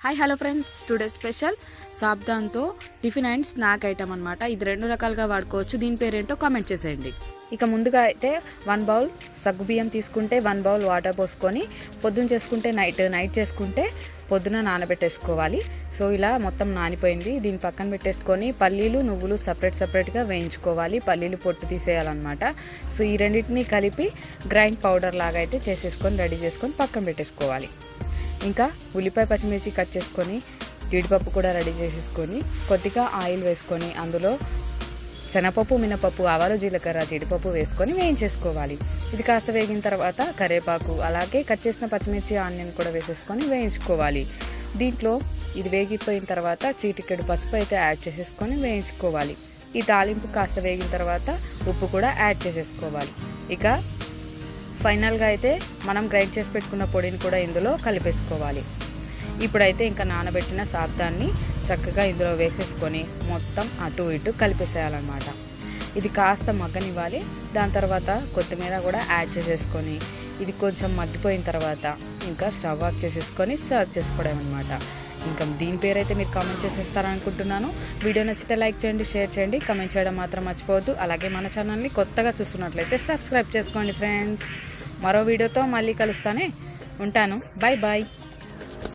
Hi hello friends, today special సాబ్దాన్తో tiffin and snack item అనమాట. ఇది రెండు రకాలుగా వాడుకోవచ్చు. దీని పేరేంటో కామెంట్ చేసేయండి. ఇక ముందుగా అయితే 1 బౌల్ సగ్గుబియ్యం తీసుకుంటే 1 బౌల్ వాటర్ పోసుకొని పొద్దున చేసుకుంటే నైట్ చేసుకుంటే పొద్దున నానబెట్టేసుకోవాలి. సో ఇలా మొత్తం నానిపోయింది. దీన్ని పక్కన పెట్టేసుకొని పల్లీలు నువ్వులు సపరేట్గా వేయించుకోవాలి. పల్లీలు పొట్టు తీసేయాలన్నమాట. సో ఈ రెండింటిని కలిపి గ్రైండ్ పౌడర్ లాగా అయితే చేసేసుకొని రెడీ చేసుకొని పక్కన పెట్టేసుకోవాలి. ఇంకా ఉల్లిపాయ పచ్చిమిర్చి కట్ చేసుకొని జీడిపప్పు కూడా రెడీ చేసేసుకొని కొద్దిగా ఆయిల్ వేసుకొని అందులో శనగపప్పు మినపప్పు ఆవాలు జీలకర్ర జీడిపప్పు వేసుకొని వేయించేసుకోవాలి. ఇది కాస్త వేగిన తర్వాత కరివేపాకు అలాగే కట్ చేసిన పచ్చిమిర్చి ఆనియన్ కూడా వేసేసుకొని వేయించుకోవాలి. దీంట్లో ఇది వేగిపోయిన తర్వాత చీటికెడు పసుపు అయితే యాడ్ చేసేసుకొని వేయించుకోవాలి. ఈ తాలింపు కాస్త వేగిన తర్వాత ఉప్పు కూడా యాడ్ చేసేసుకోవాలి. ఇక ఫైనల్గా అయితే మనం గ్రైండ్ చేసి పెట్టుకున్న పొడిని కూడా ఇందులో కలిపేసుకోవాలి. ఇప్పుడైతే ఇంకా నానబెట్టిన సాబ్దాన్ని చక్కగా ఇందులో వేసేసుకొని మొత్తం అటు ఇటు కలిపేసేయాలన్నమాట. ఇది కాస్త మగ్గనివ్వాలి. దాని తర్వాత కొత్తిమీర కూడా యాడ్ చేసేసుకొని ఇది కొంచెం మగ్గిపోయిన తర్వాత ఇంకా స్టవ్ ఆఫ్ చేసేసుకొని సర్వ్ చేసుకోవడం అనమాట. ఇంకా దీని పేరైతే మీరు కామెంట్ చేసేస్తారనుకుంటున్నాను. వీడియో నచ్చితే లైక్ చేయండి, షేర్ చేయండి, కామెంట్ చేయడం మాత్రం మర్చిపోవద్దు. అలాగే మన ఛానల్ని కొత్తగా చూస్తున్నట్లయితే సబ్స్క్రైబ్ చేసుకోండి ఫ్రెండ్స్. మరో వీడియోతో మళ్ళీ కలుస్తానే ఉంటాను. Bye bye.